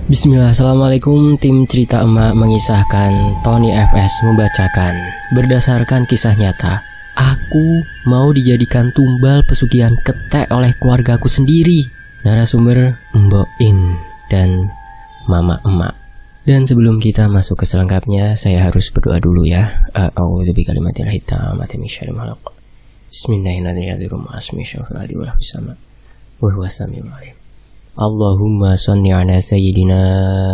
Bismillah, assalamualaikum. Tim Cerita Emak mengisahkan, Tony FS membacakan. Berdasarkan kisah nyata, aku mau dijadikan tumbal pesugihan ketek oleh keluargaku sendiri. Narasumber Mbok In dan Mama Emak. Dan sebelum kita masuk ke selengkapnya, saya harus berdoa dulu ya. A'udzu bikalimatil hitamati min syarri ma khalaq. Bismillahirrahmanirrahim. Allahumma sholli ala sayyidina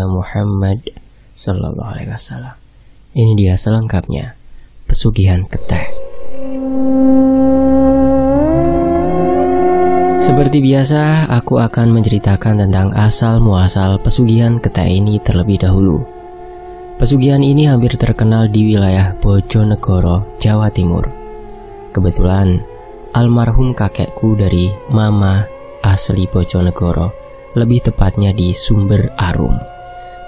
Muhammad sallallahu alaihi wasallam. Ini dia selengkapnya pesugihan ketek. Seperti biasa, aku akan menceritakan tentang asal muasal pesugihan ketek ini terlebih dahulu. Pesugihan ini hampir terkenal di wilayah Bojonegoro, Jawa Timur. Kebetulan almarhum kakekku dari mama asli Bojonegoro, lebih tepatnya di Sumber Arum.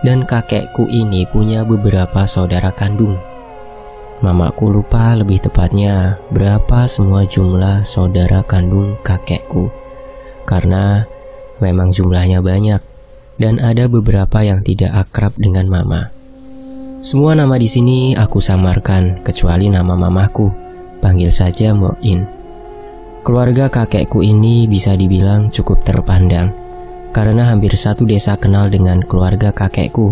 Dan kakekku ini punya beberapa saudara kandung. Mamaku lupa lebih tepatnya berapa semua jumlah saudara kandung kakekku, karena memang jumlahnya banyak dan ada beberapa yang tidak akrab dengan mama. Semua nama di sini aku samarkan kecuali nama mamaku, panggil saja Mbok In. Keluarga kakekku ini bisa dibilang cukup terpandang, karena hampir satu desa kenal dengan keluarga kakekku.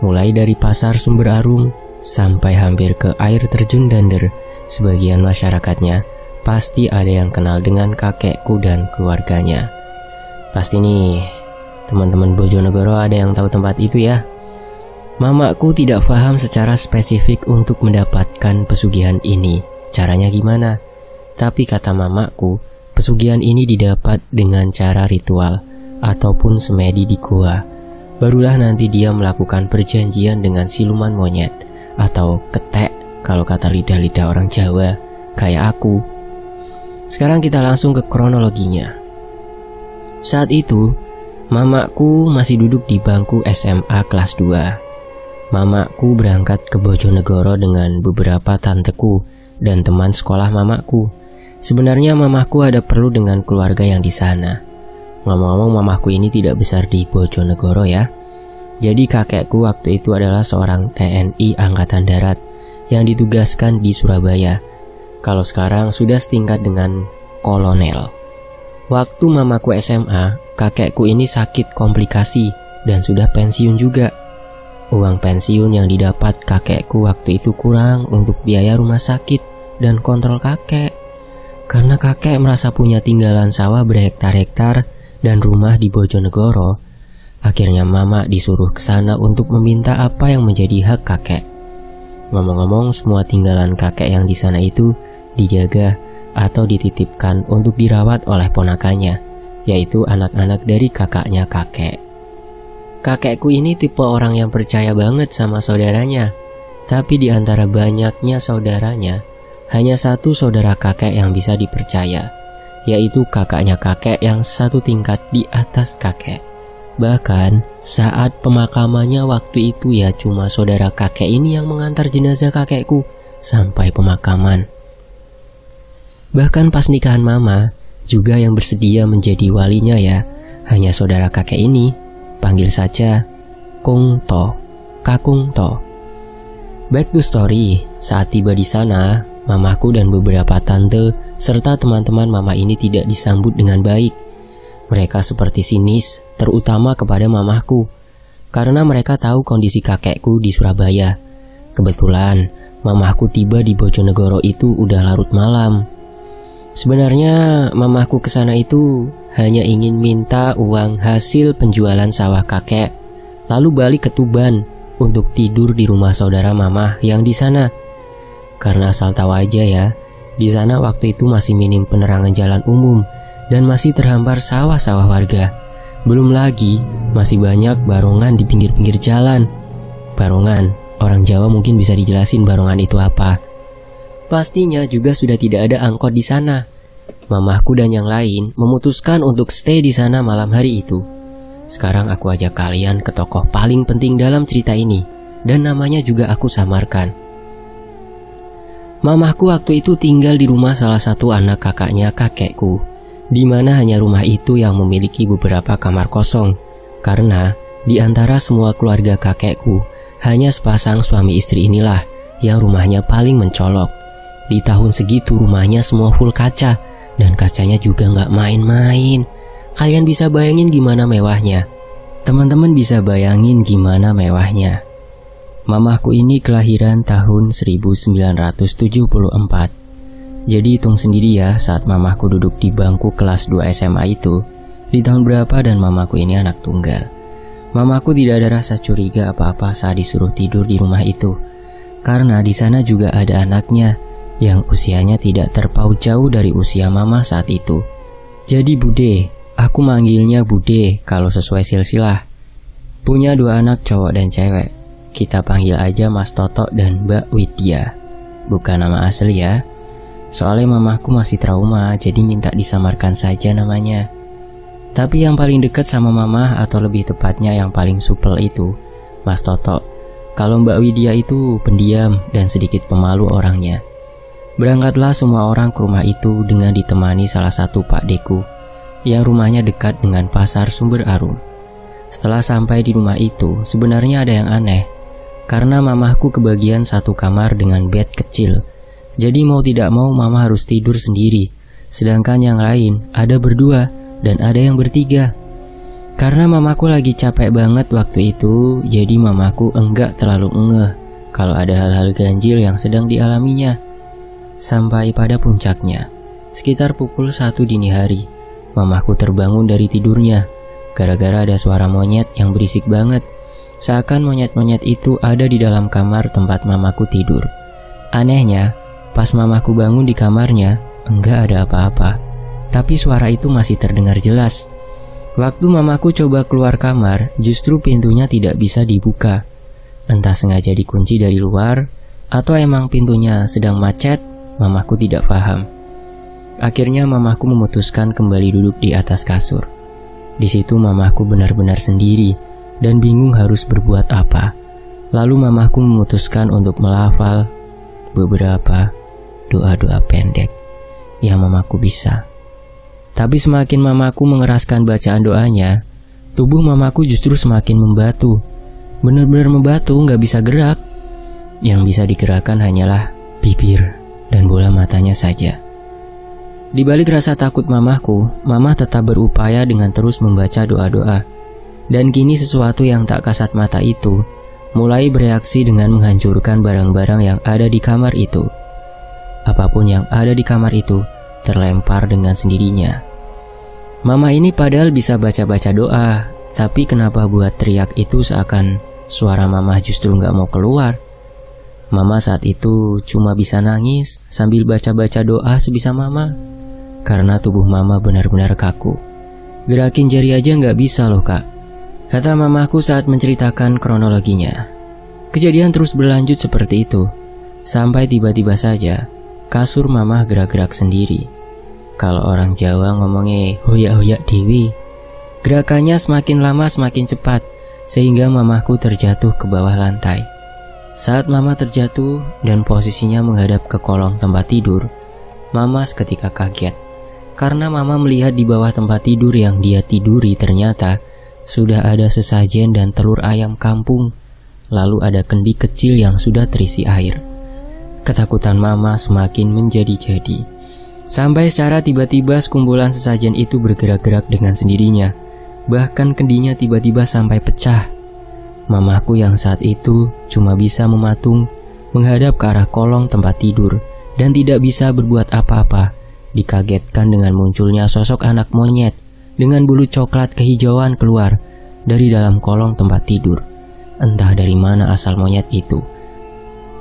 Mulai dari pasar Sumber Arum sampai hampir ke air terjun Dander, sebagian masyarakatnya pasti ada yang kenal dengan kakekku dan keluarganya. Pasti nih, teman-teman Bojonegoro ada yang tahu tempat itu ya. Mamaku tidak paham secara spesifik untuk mendapatkan pesugihan ini, caranya gimana. Tapi kata mamaku, pesugihan ini didapat dengan cara ritual ataupun semedi di goa. Barulah nanti dia melakukan perjanjian dengan siluman monyet atau ketek kalau kata lidah-lidah orang Jawa kayak aku. Sekarang kita langsung ke kronologinya. Saat itu mamaku masih duduk di bangku SMA kelas 2. Mamaku berangkat ke Bojonegoro dengan beberapa tanteku dan teman sekolah mamaku. Sebenarnya mamaku ada perlu dengan keluarga yang di sana. Ngomong-ngomong, mamaku ini tidak besar di Bojonegoro ya. Jadi kakekku waktu itu adalah seorang TNI Angkatan Darat yang ditugaskan di Surabaya. Kalau sekarang sudah setingkat dengan kolonel. Waktu mamaku SMA, kakekku ini sakit komplikasi dan sudah pensiun juga. Uang pensiun yang didapat kakekku waktu itu kurang untuk biaya rumah sakit dan kontrol kakek. Karena kakek merasa punya tinggalan sawah berhektar-hektar dan rumah di Bojonegoro, akhirnya mama disuruh ke sana untuk meminta apa yang menjadi hak kakek. Ngomong-ngomong, semua tinggalan kakek yang di sana itu dijaga atau dititipkan untuk dirawat oleh ponakannya, yaitu anak-anak dari kakaknya kakek. Kakekku ini tipe orang yang percaya banget sama saudaranya, tapi di antara banyaknya saudaranya, hanya satu saudara kakek yang bisa dipercaya, yaitu kakaknya kakek yang satu tingkat di atas kakek. Bahkan saat pemakamannya waktu itu ya cuma saudara kakek ini yang mengantar jenazah kakekku sampai pemakaman. Bahkan pas nikahan mama juga yang bersedia menjadi walinya ya hanya saudara kakek ini, panggil saja Kung To, Kakung To. Back to story, saat tiba di sana, mamaku dan beberapa tante serta teman-teman mama ini tidak disambut dengan baik. Mereka seperti sinis, terutama kepada mamaku, karena mereka tahu kondisi kakekku di Surabaya. Kebetulan mamaku tiba di Bojonegoro itu udah larut malam. Sebenarnya mamaku kesana itu hanya ingin minta uang hasil penjualan sawah kakek, lalu balik ke Tuban untuk tidur di rumah saudara mama yang di sana. Karena asal tahu aja ya, di sana waktu itu masih minim penerangan jalan umum dan masih terhampar sawah-sawah warga. Belum lagi masih banyak barongan di pinggir-pinggir jalan. Barongan, orang Jawa mungkin bisa dijelasin barongan itu apa. Pastinya juga sudah tidak ada angkot di sana. Mamaku dan yang lain memutuskan untuk stay di sana malam hari itu. Sekarang aku ajak kalian ke tokoh paling penting dalam cerita ini, dan namanya juga aku samarkan. Mamaku waktu itu tinggal di rumah salah satu anak kakaknya kakekku, di mana hanya rumah itu yang memiliki beberapa kamar kosong, karena Di antara semua keluarga kakekku, hanya sepasang suami istri inilah yang rumahnya paling mencolok. Di tahun segitu rumahnya semua full kaca, dan kacanya juga nggak main-main. Kalian bisa bayangin gimana mewahnya? Teman-teman bisa bayangin gimana mewahnya? Mamaku ini kelahiran tahun 1974. Jadi hitung sendiri ya, saat mamaku duduk di bangku kelas 2 SMA itu, di tahun berapa dan mamaku ini anak tunggal. Mamaku tidak ada rasa curiga apa-apa saat disuruh tidur di rumah itu, karena di sana juga ada anaknya yang usianya tidak terpaut jauh dari usia mama saat itu. Jadi Bude, aku manggilnya Bude kalau sesuai silsilah. Punya 2 anak cowok dan cewek. Kita panggil aja Mas Toto dan Mbak Widya. Bukan nama asli ya. Soalnya mamaku masih trauma, jadi minta disamarkan saja namanya. Tapi yang paling dekat sama mama, atau lebih tepatnya yang paling supel itu, Mas Toto. Kalau Mbak Widya itu pendiam dan sedikit pemalu orangnya. Berangkatlah semua orang ke rumah itu dengan ditemani salah satu Pak Deku, yang rumahnya dekat dengan pasar Sumber Arum. Setelah sampai di rumah itu, sebenarnya ada yang aneh, karena mamahku kebagian satu kamar dengan bed kecil. Jadi mau tidak mau mama harus tidur sendiri, sedangkan yang lain ada berdua dan ada yang bertiga. Karena mamaku lagi capek banget waktu itu, jadi mamaku enggak terlalu ngeh kalau ada hal-hal ganjil yang sedang dialaminya. Sampai pada puncaknya, sekitar pukul 1 dini hari, mamaku terbangun dari tidurnya gara-gara ada suara monyet yang berisik banget. Seakan monyet-monyet itu ada di dalam kamar tempat mamaku tidur. Anehnya, pas mamaku bangun di kamarnya, enggak ada apa-apa, tapi suara itu masih terdengar jelas. Waktu mamaku coba keluar kamar, justru pintunya tidak bisa dibuka. Entah sengaja dikunci dari luar, atau emang pintunya sedang macet, mamaku tidak paham. Akhirnya mamaku memutuskan kembali duduk di atas kasur. Di situ mamaku benar-benar sendiri dan bingung harus berbuat apa. Lalu mamaku memutuskan untuk melafal beberapa doa-doa pendek yang mamaku bisa. Tapi semakin mamaku mengeraskan bacaan doanya, tubuh mamaku justru semakin membatu. Benar-benar membatu, nggak bisa gerak. Yang bisa digerakkan hanyalah bibir dan bola matanya saja. Di balik rasa takut mamaku, mama tetap berupaya dengan terus membaca doa-doa. Dan kini sesuatu yang tak kasat mata itu mulai bereaksi dengan menghancurkan barang-barang yang ada di kamar itu. Apapun yang ada di kamar itu terlempar dengan sendirinya. Mama ini padahal bisa baca-baca doa, tapi kenapa buat teriak itu seakan suara mama justru nggak mau keluar. Mama saat itu cuma bisa nangis sambil baca-baca doa sebisa mama, karena tubuh mama benar-benar kaku. Gerakin jari aja nggak bisa loh kak, kata mamaku saat menceritakan kronologinya. Kejadian terus berlanjut seperti itu, sampai tiba-tiba saja kasur mama gerak-gerak sendiri. Kalau orang Jawa ngomongnya hoyak-hoyak dewi. Gerakannya semakin lama semakin cepat, sehingga mamaku terjatuh ke bawah lantai. Saat mama terjatuh dan posisinya menghadap ke kolong tempat tidur, mama seketika kaget. Karena mama melihat di bawah tempat tidur yang dia tiduri ternyata sudah ada sesajen dan telur ayam kampung. Lalu ada kendi kecil yang sudah terisi air. Ketakutan mama semakin menjadi-jadi. Sampai secara tiba-tiba sekumpulan sesajen itu bergerak-gerak dengan sendirinya. Bahkan kendinya tiba-tiba sampai pecah. Mamaku yang saat itu cuma bisa mematung, menghadap ke arah kolong tempat tidur, dan tidak bisa berbuat apa-apa. Dikagetkan dengan munculnya sosok anak monyet dengan bulu coklat kehijauan keluar dari dalam kolong tempat tidur. Entah dari mana asal monyet itu.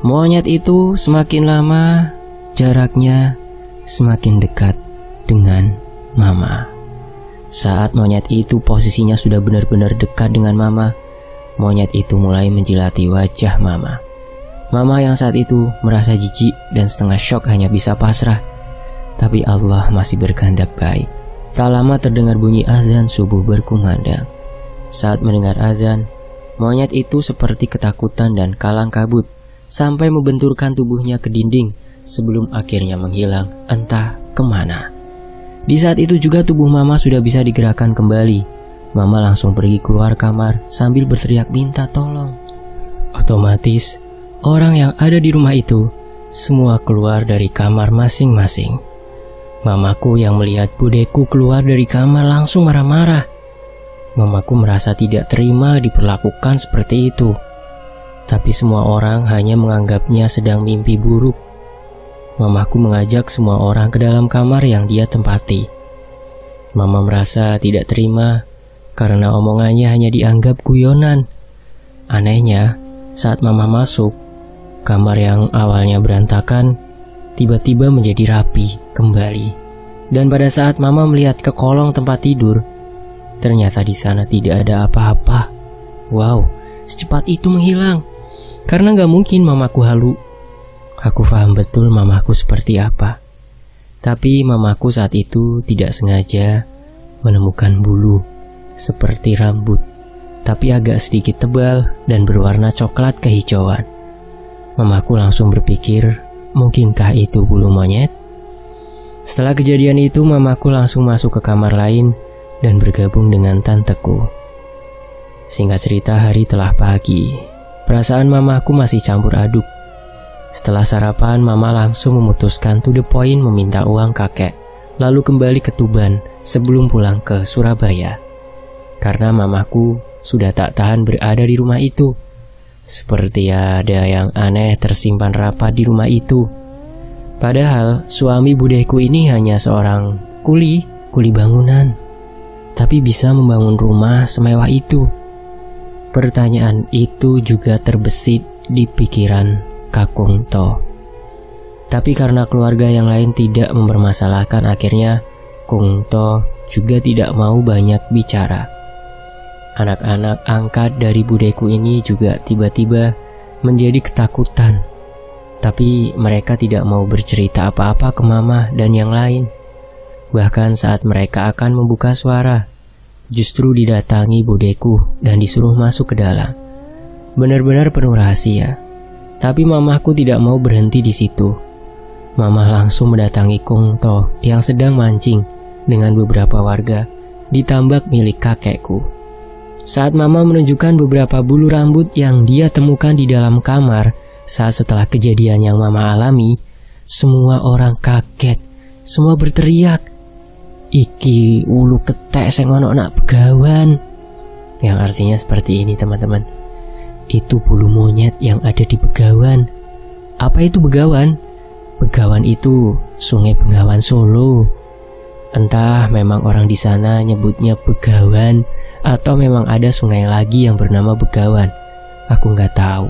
Monyet itu semakin lama jaraknya semakin dekat dengan mama. Saat monyet itu posisinya sudah benar-benar dekat dengan mama, monyet itu mulai menjilati wajah mama. Mama yang saat itu merasa jijik dan setengah syok hanya bisa pasrah. Tapi Allah masih berkehendak baik. Tak lama terdengar bunyi azan subuh berkumandang. Saat mendengar azan, monyet itu seperti ketakutan dan kalang kabut sampai membenturkan tubuhnya ke dinding sebelum akhirnya menghilang entah kemana. Di saat itu juga tubuh mama sudah bisa digerakkan kembali. Mama langsung pergi keluar kamar sambil berteriak minta tolong. Otomatis, orang yang ada di rumah itu semua keluar dari kamar masing-masing. Mamaku yang melihat budeku keluar dari kamar langsung marah-marah. Mamaku merasa tidak terima diperlakukan seperti itu. Tapi semua orang hanya menganggapnya sedang mimpi buruk. Mamaku mengajak semua orang ke dalam kamar yang dia tempati. Mama merasa tidak terima karena omongannya hanya dianggap guyonan. Anehnya, saat Mama masuk, kamar yang awalnya berantakan tiba-tiba menjadi rapi kembali. Dan pada saat Mama melihat ke kolong tempat tidur, ternyata di sana tidak ada apa-apa. Wow, secepat itu menghilang. Karena gak mungkin mamaku halu. Aku paham betul mamaku seperti apa. Tapi mamaku saat itu tidak sengaja menemukan bulu seperti rambut, tapi agak sedikit tebal dan berwarna coklat kehijauan. Mamaku langsung berpikir, mungkinkah itu bulu monyet? Setelah kejadian itu, mamaku langsung masuk ke kamar lain dan bergabung dengan tanteku. Singkat cerita, hari telah pagi. Perasaan mamaku masih campur aduk. Setelah sarapan, mama langsung memutuskan to the point meminta uang kakek, lalu kembali ke Tuban sebelum pulang ke Surabaya. Karena mamaku sudah tak tahan berada di rumah itu. Seperti ada yang aneh tersimpan rapat di rumah itu. Padahal suami budeku ini hanya seorang kuli bangunan, tapi bisa membangun rumah semewah itu. Pertanyaan itu juga terbesit di pikiran Kakung To. Tapi karena keluarga yang lain tidak mempermasalahkan, akhirnya Kung To juga tidak mau banyak bicara. Anak-anak angkat dari budeku ini juga tiba-tiba menjadi ketakutan. Tapi mereka tidak mau bercerita apa-apa ke mama dan yang lain. Bahkan saat mereka akan membuka suara, justru didatangi budeku dan disuruh masuk ke dalam. Benar-benar penuh rahasia. Tapi mamaku tidak mau berhenti di situ. Mama langsung mendatangi Kung To yang sedang mancing dengan beberapa warga di tambak milik kakekku. Saat mama menunjukkan beberapa bulu rambut yang dia temukan di dalam kamar saat setelah kejadian yang mama alami, semua orang kaget, semua berteriak, "Iki ulu ketek sing ono nak begawan." Yang artinya seperti ini, teman-teman. Itu bulu monyet yang ada di Begawan. Apa itu Begawan? Begawan itu Sungai Bengawan Solo. Entah memang orang di sana nyebutnya Begawan atau memang ada sungai lagi yang bernama Begawan. Aku nggak tahu.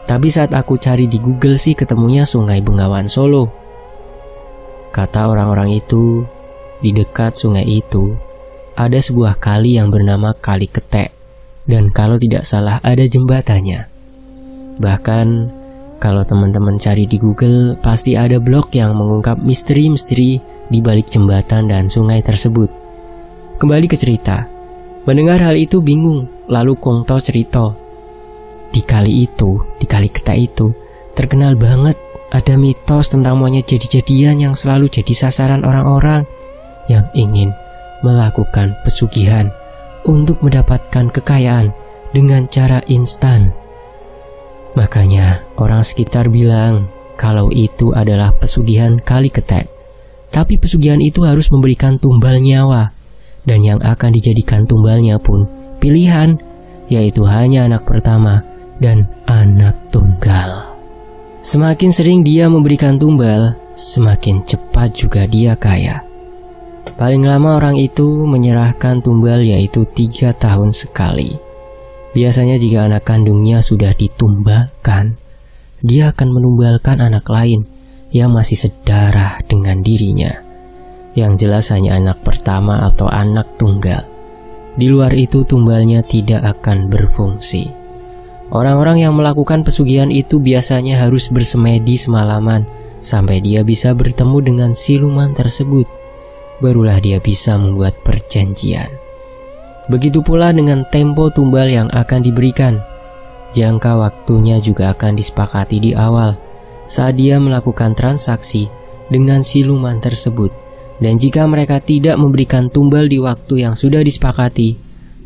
Tapi saat aku cari di Google sih ketemunya Sungai Bengawan Solo. Kata orang-orang itu, di dekat sungai itu ada sebuah kali yang bernama Kali Ketek. Dan kalau tidak salah ada jembatannya. Bahkan kalau teman-teman cari di Google, pasti ada blog yang mengungkap misteri-misteri di balik jembatan dan sungai tersebut. Kembali ke cerita. Mendengar hal itu bingung, lalu Kung To cerita. Di kali itu, di Kali Ketek itu, terkenal banget ada mitos tentang monyet jadi-jadian yang selalu jadi sasaran orang-orang yang ingin melakukan pesugihan untuk mendapatkan kekayaan dengan cara instan. Makanya orang sekitar bilang kalau itu adalah pesugihan Kali Ketek. Tapi pesugihan itu harus memberikan tumbal nyawa, dan yang akan dijadikan tumbalnya pun pilihan, yaitu hanya anak pertama dan anak tunggal. Semakin sering dia memberikan tumbal, semakin cepat juga dia kaya. Paling lama orang itu menyerahkan tumbal yaitu 3 tahun sekali. Biasanya jika anak kandungnya sudah ditumbalkan, dia akan menumbalkan anak lain yang masih sedarah dengan dirinya. Yang jelas hanya anak pertama atau anak tunggal. Di luar itu tumbalnya tidak akan berfungsi. Orang-orang yang melakukan pesugihan itu biasanya harus bersemedi semalaman sampai dia bisa bertemu dengan siluman tersebut. Barulah dia bisa membuat perjanjian. Begitu pula dengan tempo tumbal yang akan diberikan. Jangka waktunya juga akan disepakati di awal saat dia melakukan transaksi dengan siluman tersebut. Dan jika mereka tidak memberikan tumbal di waktu yang sudah disepakati,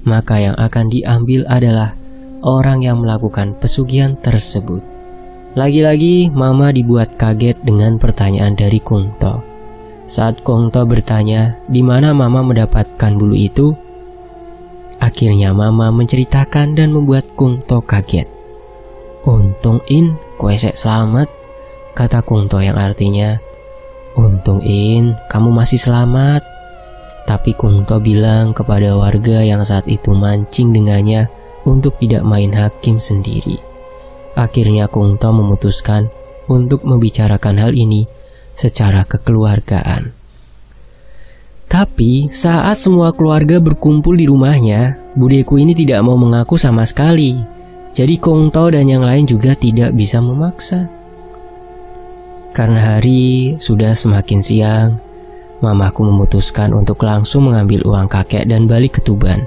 maka yang akan diambil adalah orang yang melakukan pesugihan tersebut. Lagi-lagi Mama dibuat kaget dengan pertanyaan dari Kungto. Saat Kungto bertanya di mana Mama mendapatkan bulu itu, akhirnya Mama menceritakan dan membuat Kungto kaget. "Untung In, kowe sek selamat," kata Kungto yang artinya, "Untung In, kamu masih selamat." Tapi Kungto bilang kepada warga yang saat itu mancing dengannya untuk tidak main hakim sendiri. Akhirnya Kungto memutuskan untuk membicarakan hal ini secara kekeluargaan. Tapi saat semua keluarga berkumpul di rumahnya, budeku ini tidak mau mengaku sama sekali. Jadi Kungto dan yang lain juga tidak bisa memaksa. Karena hari sudah semakin siang, Mamaku memutuskan untuk langsung mengambil uang kakek dan balik ke Tuban.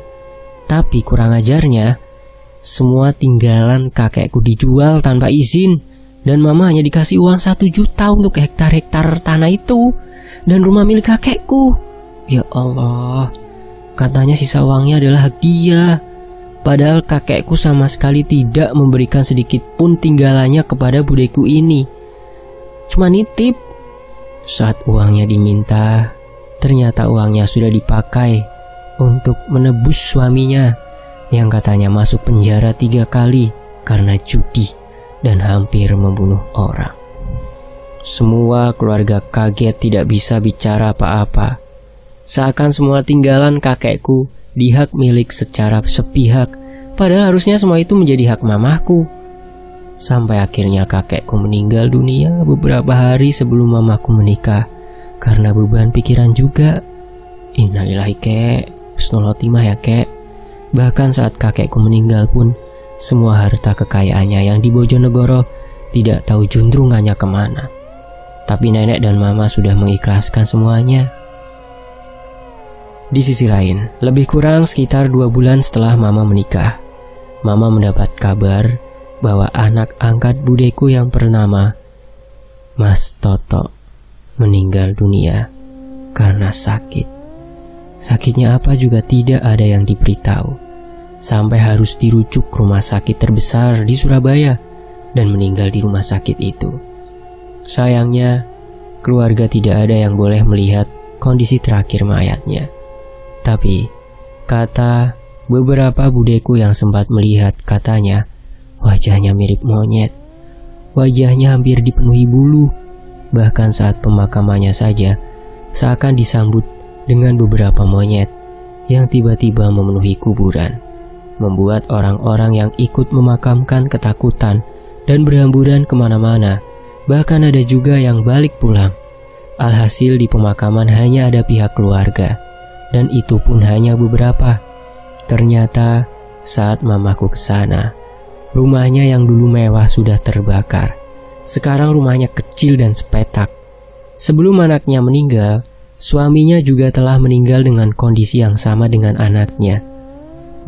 Tapi kurang ajarnya, semua tinggalan kakekku dijual tanpa izin, dan Mama hanya dikasih uang 1 juta untuk hektar-hektar tanah itu dan rumah milik kakekku. Ya Allah, katanya sisa uangnya adalah hadiah. Padahal kakekku sama sekali tidak memberikan sedikit pun tinggalannya kepada budeku ini. Cuma nitip. Saat uangnya diminta, ternyata uangnya sudah dipakai untuk menebus suaminya yang katanya masuk penjara 3 kali karena judi dan hampir membunuh orang. Semua keluarga kaget tidak bisa bicara apa-apa. Seakan semua tinggalan kakekku dihak milik secara sepihak, padahal harusnya semua itu menjadi hak mamahku. Sampai akhirnya kakekku meninggal dunia beberapa hari sebelum mamaku menikah karena beban pikiran juga. Innalillahi kek, husnul khotimah ya kek. Bahkan saat kakekku meninggal pun, semua harta kekayaannya yang di Bojonegoro tidak tahu juntrungannya kemana. Tapi nenek dan mama sudah mengikhlaskan semuanya. Di sisi lain, lebih kurang sekitar 2 bulan setelah mama menikah, mama mendapat kabar bahwa anak angkat budeku yang bernama Mas Toto meninggal dunia karena sakit. Sakitnya apa juga tidak ada yang diberitahu, sampai harus dirujuk ke rumah sakit terbesar di Surabaya dan meninggal di rumah sakit itu. Sayangnya, keluarga tidak ada yang boleh melihat kondisi terakhir mayatnya. Tapi, kata beberapa budeku yang sempat melihat, katanya wajahnya mirip monyet. Wajahnya hampir dipenuhi bulu. Bahkan saat pemakamannya saja, seakan disambut dengan beberapa monyet yang tiba-tiba memenuhi kuburan, membuat orang-orang yang ikut memakamkan ketakutan dan berhamburan kemana-mana. Bahkan ada juga yang balik pulang. Alhasil di pemakaman hanya ada pihak keluarga, dan itu pun hanya beberapa. Ternyata saat mamaku ke sana, rumahnya yang dulu mewah sudah terbakar. Sekarang rumahnya kecil dan sepetak. Sebelum anaknya meninggal, suaminya juga telah meninggal dengan kondisi yang sama dengan anaknya.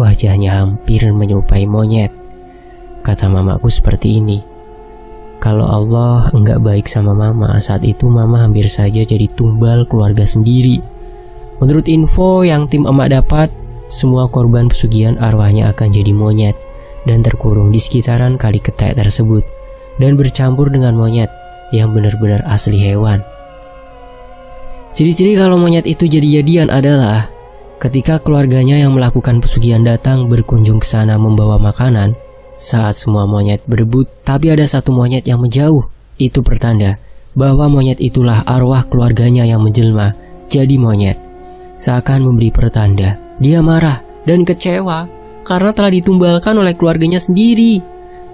Wajahnya hampir menyerupai monyet. Kata mamaku seperti ini. Kalau Allah enggak baik sama mama, saat itu mama hampir saja jadi tumbal keluarga sendiri. Menurut info yang tim emak dapat, semua korban pesugihan arwahnya akan jadi monyet dan terkurung di sekitaran kali ketek tersebut dan bercampur dengan monyet yang benar-benar asli hewan. Ciri-ciri kalau monyet itu jadi-jadian adalah ketika keluarganya yang melakukan pesugihan datang berkunjung ke sana membawa makanan. Saat semua monyet berebut, tapi ada satu monyet yang menjauh. Itu pertanda bahwa monyet itulah arwah keluarganya yang menjelma jadi monyet. Seakan memberi pertanda, dia marah dan kecewa karena telah ditumbalkan oleh keluarganya sendiri.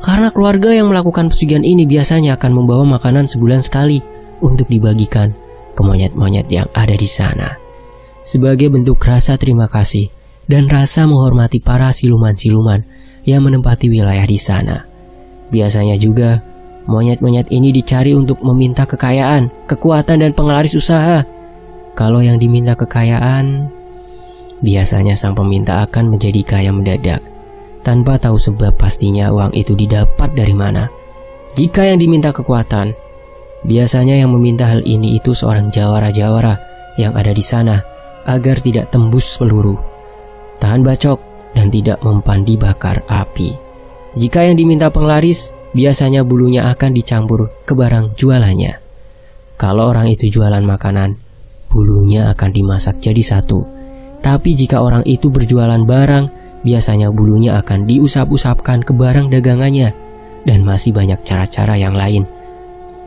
Karena keluarga yang melakukan pesugihan ini biasanya akan membawa makanan sebulan sekali untuk dibagikan ke monyet-monyet yang ada di sana. Sebagai bentuk rasa terima kasih dan rasa menghormati para siluman-siluman yang menempati wilayah di sana. Biasanya juga monyet-monyet ini dicari untuk meminta kekayaan, kekuatan dan penglaris usaha. Kalau yang diminta kekayaan, biasanya sang peminta akan menjadi kaya mendadak tanpa tahu sebab pastinya uang itu didapat dari mana. Jika yang diminta kekuatan, biasanya yang meminta hal ini itu seorang jawara-jawara yang ada di sana agar tidak tembus peluru. Tahan bacok, dan tidak mempan dibakar api. Jika yang diminta penglaris, biasanya bulunya akan dicampur ke barang jualannya. Kalau orang itu jualan makanan, bulunya akan dimasak jadi satu. Tapi jika orang itu berjualan barang, biasanya bulunya akan diusap-usapkan ke barang dagangannya. Dan masih banyak cara-cara yang lain.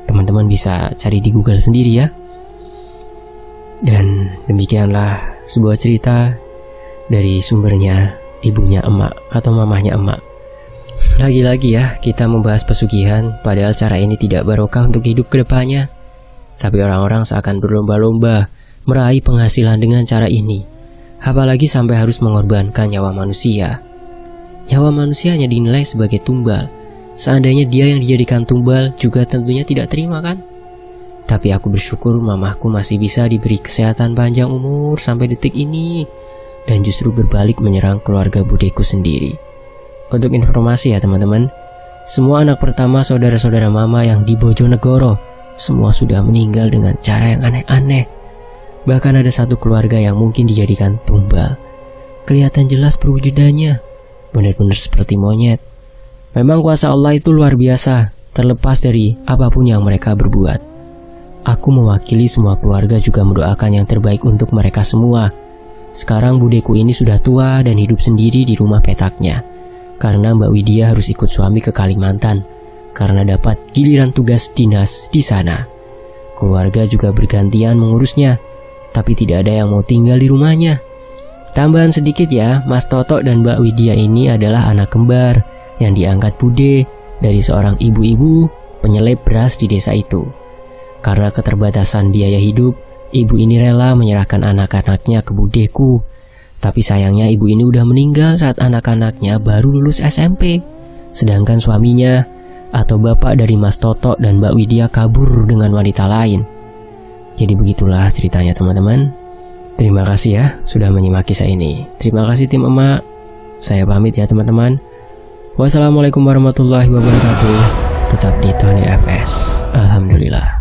Teman-teman bisa cari di Google sendiri ya. Dan demikianlah sebuah cerita dari sumbernya ibunya emak atau mamahnya emak. Lagi-lagi ya, kita membahas pesugihan, padahal cara ini tidak barokah untuk hidup kedepannya. Tapi orang-orang seakan berlomba-lomba meraih penghasilan dengan cara ini. Apalagi sampai harus mengorbankan nyawa manusia. Nyawa manusia hanya dinilai sebagai tumbal. Seandainya dia yang dijadikan tumbal juga tentunya tidak terima kan? Tapi aku bersyukur mamahku masih bisa diberi kesehatan panjang umur sampai detik ini. Dan justru berbalik menyerang keluarga budeku sendiri. Untuk informasi ya teman-teman, semua anak pertama saudara-saudara mama yang di Bojonegoro semua sudah meninggal dengan cara yang aneh-aneh. Bahkan ada satu keluarga yang mungkin dijadikan tumbal. Kelihatan jelas perwujudannya, benar-benar seperti monyet. Memang kuasa Allah itu luar biasa, terlepas dari apapun yang mereka berbuat. Aku mewakili semua keluarga juga mendoakan yang terbaik untuk mereka semua. Sekarang budeku ini sudah tua dan hidup sendiri di rumah petaknya. Karena Mbak Widya harus ikut suami ke Kalimantan, karena dapat giliran tugas dinas di sana. Keluarga juga bergantian mengurusnya. Tapi tidak ada yang mau tinggal di rumahnya. Tambahan sedikit ya, Mas Toto dan Mbak Widya ini adalah anak kembar yang diangkat bude dari seorang ibu-ibu penyelip beras di desa itu. Karena keterbatasan biaya hidup, ibu ini rela menyerahkan anak-anaknya ke budeku. Tapi sayangnya ibu ini udah meninggal saat anak-anaknya baru lulus SMP. Sedangkan suaminya atau bapak dari Mas Toto dan Mbak Widya kabur dengan wanita lain. Jadi begitulah ceritanya teman-teman. Terima kasih ya sudah menyimak kisah ini. Terima kasih tim emak. Saya pamit ya teman-teman. Wassalamualaikum warahmatullahi wabarakatuh. Tetap di Tony FS. Alhamdulillah.